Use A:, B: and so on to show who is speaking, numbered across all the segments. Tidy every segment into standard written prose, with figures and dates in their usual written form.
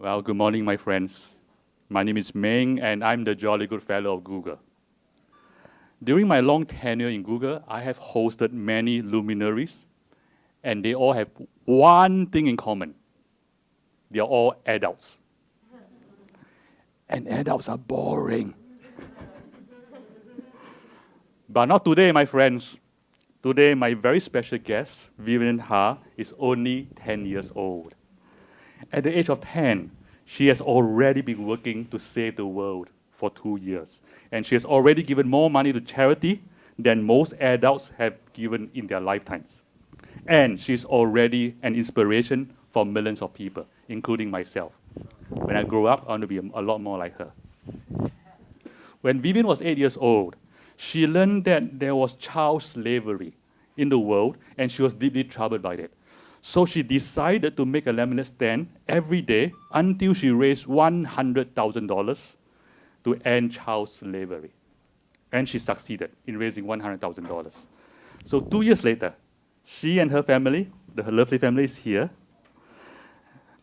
A: Well, good morning, my friends. My name is Meng, and I'm the jolly good fellow of Google. During my long tenure in Google, I have hosted many luminaries, and they all have one thing in common. They are all adults. And adults are boring. But not today, my friends. Today, my very special guest, Vivienne Harr, is only 10 years old. At the age of 10, she has already been working to save the world for 2 years. And she has already given more money to charity than most adults have given in their lifetimes. And she's already an inspiration for millions of people, including myself. When I grow up, I want to be a lot more like her. When Vivienne was 8 years old, she learned that there was child slavery in the world, and she was deeply troubled by it. So she decided to make a lemonade stand every day until she raised $100,000 to end child slavery. And she succeeded in raising $100,000. So 2 years later, she and her family, her lovely family is here,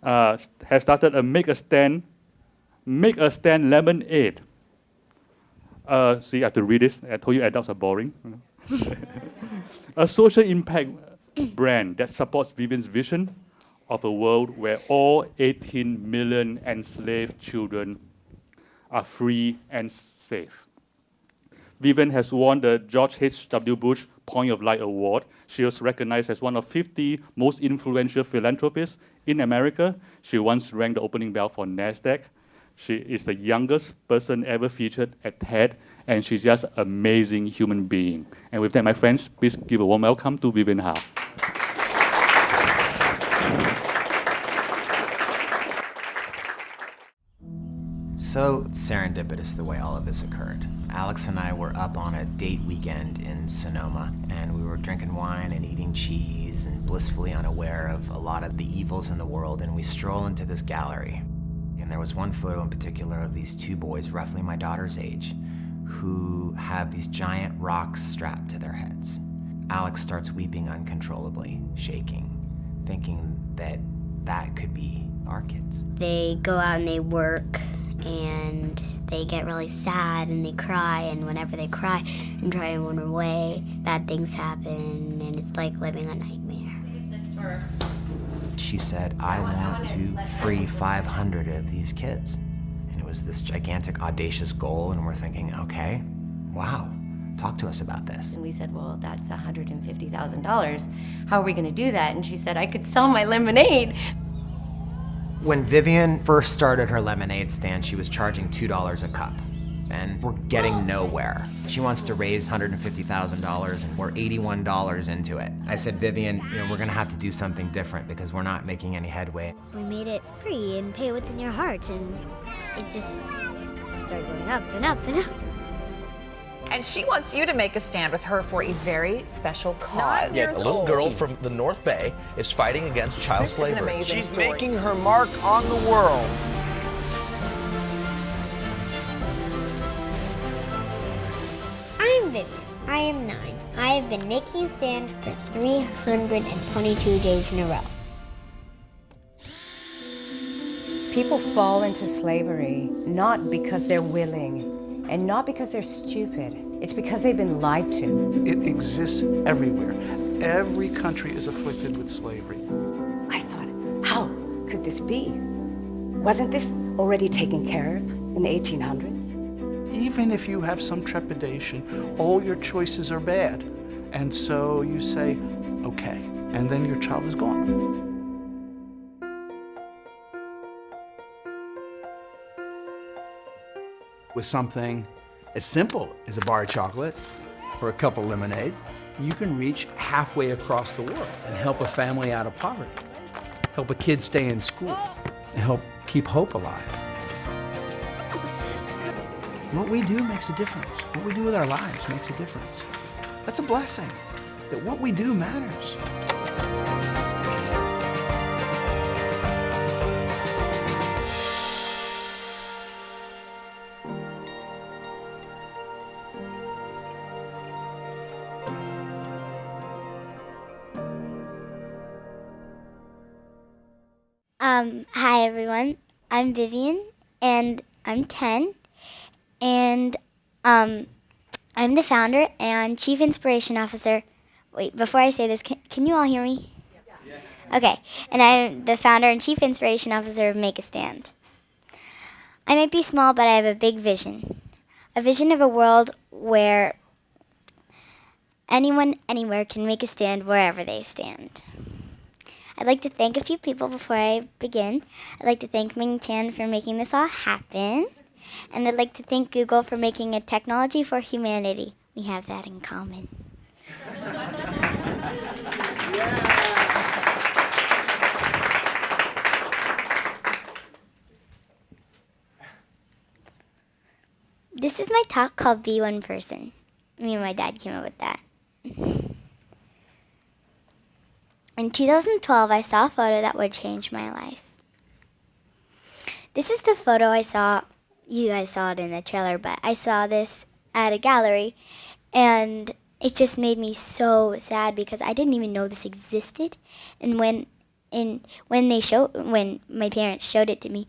A: have started a Make a Stand lemonade. See, I have to read this. I told you adults are boring. A social impact brand that supports Vivienne's vision of a world where all 18 million enslaved children are free and safe. Vivienne has won the George H.W. Bush Point of Light Award. She was recognized as one of 50 most influential philanthropists in America. She once rang the opening bell for NASDAQ. She is the youngest person ever featured at TED, and she's just an amazing human being. And with that, my friends, please give a warm welcome to Vivienne Harr.
B: So serendipitous the way all of this occurred. Alex and I were up on a date weekend in Sonoma, and we were drinking wine and eating cheese and blissfully unaware of a lot of the evils in the world, and we stroll into this gallery. And there was one photo in particular of these two boys, roughly my daughter's age, who have these giant rocks strapped to their heads. Alex starts weeping uncontrollably, shaking, thinking that that could be our kids.
C: They go out and they work, and they get really sad and they cry, and whenever they cry and try to run away, bad things happen, and it's like living a nightmare.
B: She said, I want to free 500 of these kids. And it was this gigantic, audacious goal, and we're thinking, okay, wow, talk to us about this.
D: And we said, well, that's $150,000. How are we gonna do that? And she said, I could sell my lemonade.
B: When Vivienne first started her lemonade stand, she was charging $2 a cup, and we're getting nowhere. She wants to raise $150,000, and we're $81 into it. I said, Vivienne, we're gonna have to do something different because we're not making any headway.
C: We made it free and pay what's in your heart, and it just started going up and up and up.
E: And she wants you to make a stand with her for a very special cause.
F: Yeah, a little girl from the North Bay is fighting against child slavery.
G: She's making her mark on the world.
C: I'm Vivienne. I am 9. I have been making a stand for 322 days in a row.
H: People fall into slavery not because they're willing and not because they're stupid. It's because they've been lied to.
I: It exists everywhere. Every country is afflicted with slavery.
H: I thought, how could this be? Wasn't this already taken care of in the 1800s?
I: Even if you have some trepidation, all your choices are bad. And so you say, okay, and then your child is gone.
G: With something as simple as a bar of chocolate or a cup of lemonade, you can reach halfway across the world and help a family out of poverty, help a kid stay in school, and help keep hope alive. What we do makes a difference. What we do with our lives makes a difference. That's a blessing, that what we do matters.
C: Hi everyone. I'm Vivienne, and I'm 10, and I'm the founder and chief inspiration officer. Wait, before I say this, can you all hear me? Yeah. Okay, and I'm the founder and chief inspiration officer of Make a Stand. I might be small, but I have a big vision. A vision of a world where anyone, anywhere can make a stand wherever they stand. I'd like to thank a few people before I begin. I'd like to thank Ming Tan for making this all happen. And I'd like to thank Google for making a technology for humanity. We have that in common. This is my talk called Be One Person. Me and my dad came up with that. In 2012, I saw a photo that would change my life. This is the photo I saw. You guys saw it in the trailer, but I saw this at a gallery, and it just made me so sad because I didn't even know this existed. And when my parents showed it to me,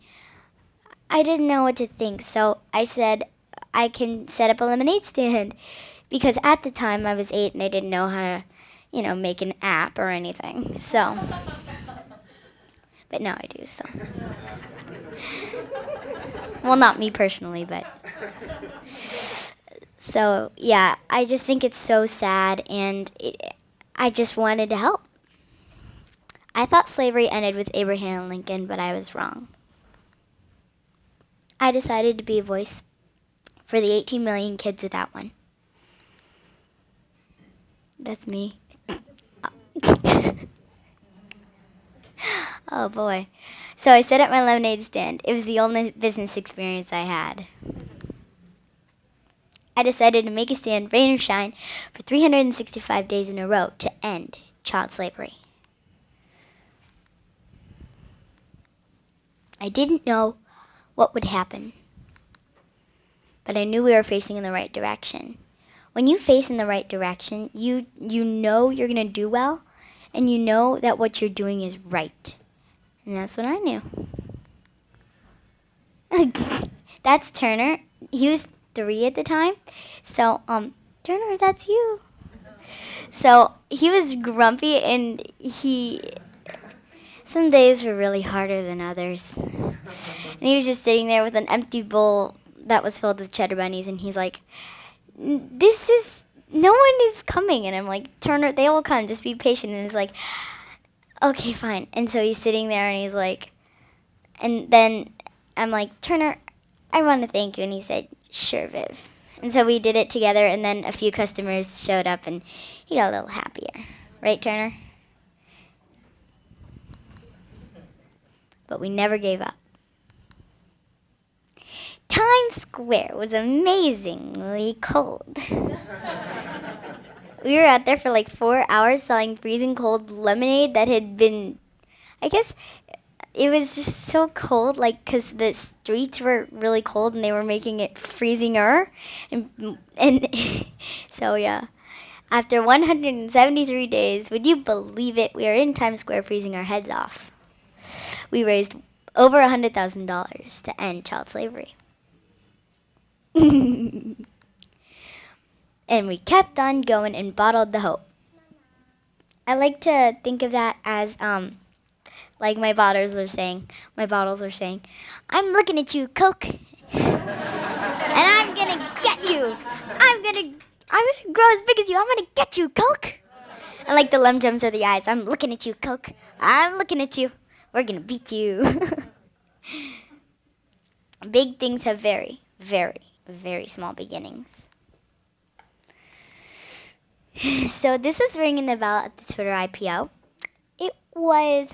C: I didn't know what to think. So I said, I can set up a lemonade stand, because at the time I was 8 and I didn't know how to, make an app or anything. So, but now I do. So, well, not me personally, but. So yeah, I just think it's so sad, and I just wanted to help. I thought slavery ended with Abraham Lincoln, but I was wrong. I decided to be a voice for the 18 million kids without one. That's me. Oh boy. So I set up my lemonade stand. It was the only business experience I had. I decided to make a stand, rain or shine, for 365 days in a row to end child slavery. I didn't know what would happen, but I knew we were facing in the right direction. When you face in the right direction, you know you're going to do well, and you know that what you're doing is right. And that's what I knew. That's Turner. He was 3 at the time. So, Turner, that's you. So he was grumpy, and some days were really harder than others. And he was just sitting there with an empty bowl that was filled with cheddar bunnies, and he's like, no one is coming. And I'm like, Turner, they will come, just be patient. And he's like, okay, fine. And so he's sitting there, and he's like, and then I'm like, Turner, I want to thank you. And he said, sure, Viv. And so we did it together, and then a few customers showed up, and he got a little happier. Right, Turner? But we never gave up. Times Square was amazingly cold. We were out there for like 4 hours selling freezing cold lemonade that had been, I guess, it was just so cold, like, because the streets were really cold and they were making it freezinger. And so, yeah. After 173 days, would you believe it, we were in Times Square freezing our heads off. We raised over $100,000 to end child slavery. And we kept on going and bottled the hope. I like to think of that as, like my bottles were saying, I'm looking at you, Coke. And I'm gonna get you. I'm gonna grow as big as you. I'm gonna get you, Coke. And like the Lum Jums are the eyes. I'm looking at you, Coke. I'm looking at you. We're gonna beat you. Big things have very, very, very small beginnings. So this is ringing the bell at the Twitter IPO. It was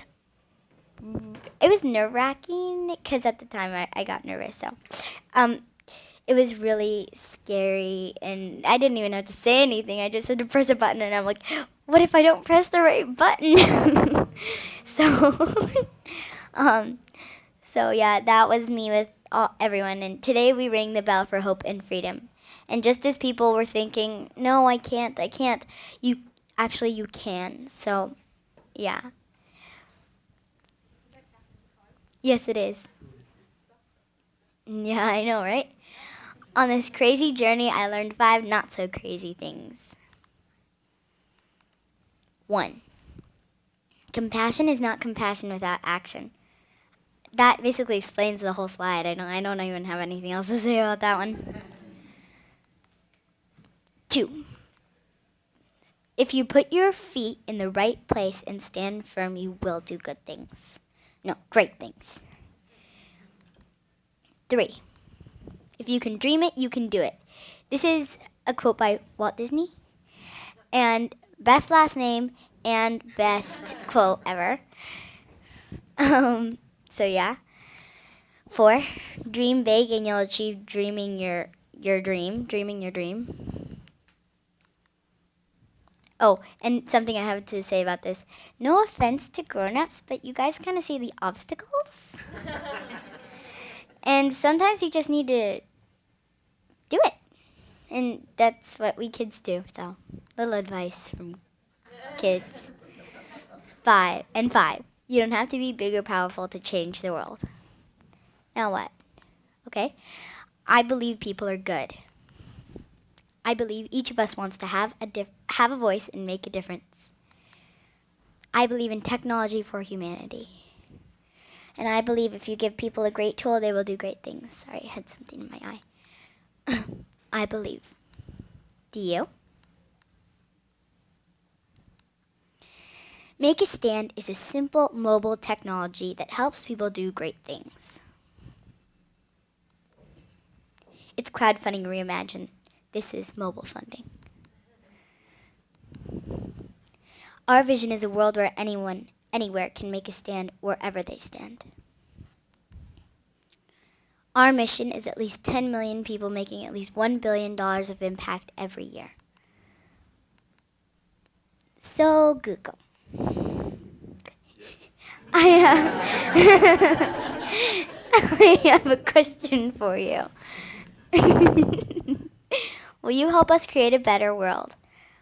C: nerve-wracking because at the time I got nervous. So it was really scary, and I didn't even have to say anything. I just had to press a button, and I'm like, what if I don't press the right button? So yeah, that was me with everyone. And today we rang the bell for hope and freedom. And just as people were thinking, no, I can't, you can. So, yeah. Yes, it is. Yeah, I know, right? On this crazy journey, I learned 5 not so crazy things. 1. Compassion is not compassion without action. That basically explains the whole slide. I don't even have anything else to say about that one. 2. If you put your feet in the right place and stand firm, you will do good things. No, great things. 3. If you can dream it, you can do it. This is a quote by Walt Disney. And best last name and best quote ever. So yeah. 4. Dream big and you'll achieve dreaming your dream. Oh, and something I have to say about this. No offense to grown-ups, but you guys kind of see the obstacles. And sometimes you just need to do it. And that's what we kids do. So, little advice from kids. 5. You don't have to be big or powerful to change the world. Now what? Okay. I believe people are good. I believe each of us wants to have a voice and make a difference. I believe in technology for humanity. And I believe if you give people a great tool, they will do great things. Sorry, I had something in my eye. I believe. Do you? Make a Stand is a simple mobile technology that helps people do great things. It's crowdfunding reimagined. This is mobile funding. Our vision is a world where anyone, anywhere can make a stand wherever they stand. Our mission is at least 10 million people making at least $1 billion of impact every year. So, Google. I have a question for you. Will you help us create a better world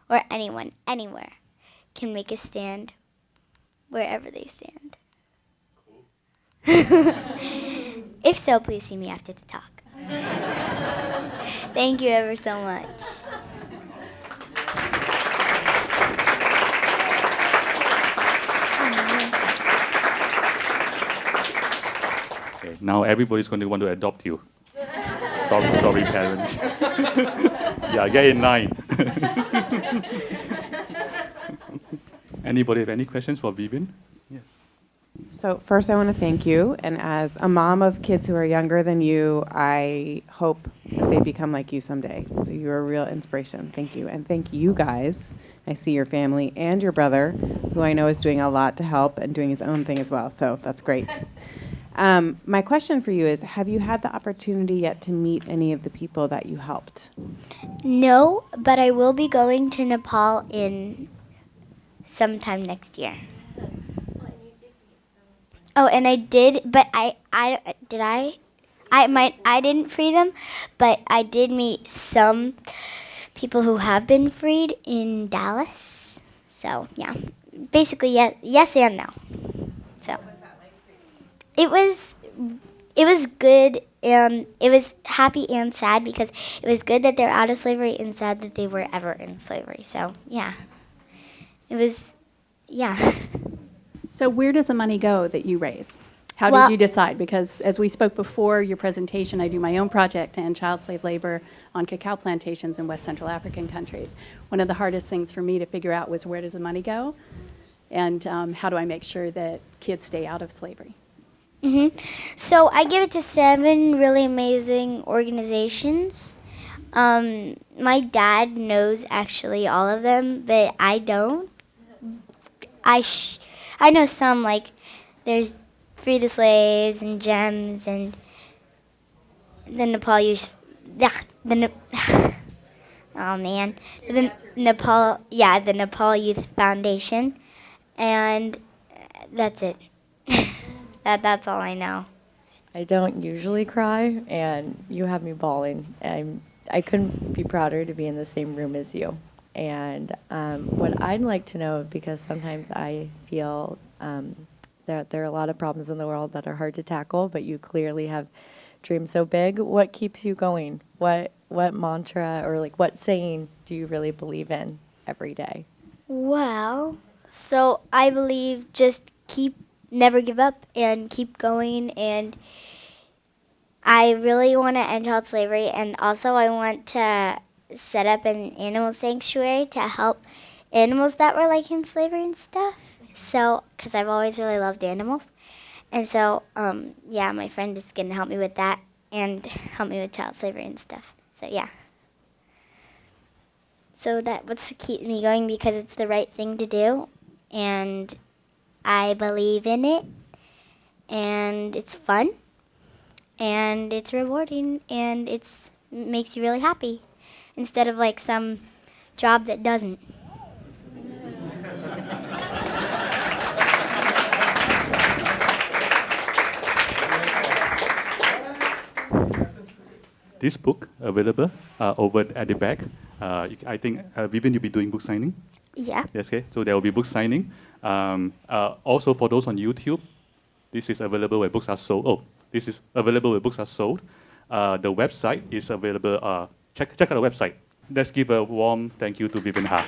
C: where anyone, anywhere, can make a stand wherever they stand? If so, please see me after the talk. Thank you ever so much.
A: Okay, now everybody's going to want to adopt you. Sorry, parents. Yeah, get in line. Anybody have any questions for Vivienne? Yes.
J: So first I want to thank you, and as a mom of kids who are younger than you, I hope that they become like you someday. So you're a real inspiration. Thank you. And thank you guys. I see your family and your brother, who I know is doing a lot to help and doing his own thing as well. So that's great. My question for you is, have you had the opportunity yet to meet any of the people that you helped?
C: No, but I will be going to Nepal in sometime next year. Oh, and I did, but I didn't free them, but I did meet some people who have been freed in Dallas. So, yeah. Basically, yes and no. So it was good, and it was happy and sad, because it was good that they're out of slavery and sad that they were ever in slavery. So, yeah. It was, yeah.
K: So where does the money go that you raise? How
C: Well-
K: did you decide? Because as we spoke before your presentation, I do my own project to end child slave labor on cacao plantations in West Central African countries. One of the hardest things for me to figure out was, where does the money go? And how do I make sure that kids stay out of slavery?
C: So I give it to 7 really amazing organizations. My dad knows actually all of them, but I don't. I know some, like there's Free the Slaves and GEMS and the Nepal Youth. Oh man, the Nepal Youth Foundation, and that's it. That's all I know.
L: I don't usually cry, and you have me bawling. I couldn't be prouder to be in the same room as you. And what I'd like to know, because sometimes I feel that there are a lot of problems in the world that are hard to tackle, but you clearly have dream so big. What keeps you going? What mantra or like what saying do you really believe in every day?
C: Well, so I believe just never give up and keep going. And I really want to end child slavery. And also I want to set up an animal sanctuary to help animals that were like in slavery and stuff. So, because I've always really loved animals. And so, yeah, my friend is going to help me with that and help me with child slavery and stuff. So, yeah. So that's what keeps me going because it's the right thing to do. And I believe in it. And it's fun. And it's rewarding. And it makes you really happy. Instead of like some job that doesn't.
A: This book available over at the back. I think Vivienne, you'll be doing book signing.
C: Yeah.
A: Yes. Okay. So there will be book signing. Also for those on YouTube, this is available where books are sold. Oh, this is available where books are sold. The website is available. Check out the website. Let's give a warm thank you to Vivienne Harr.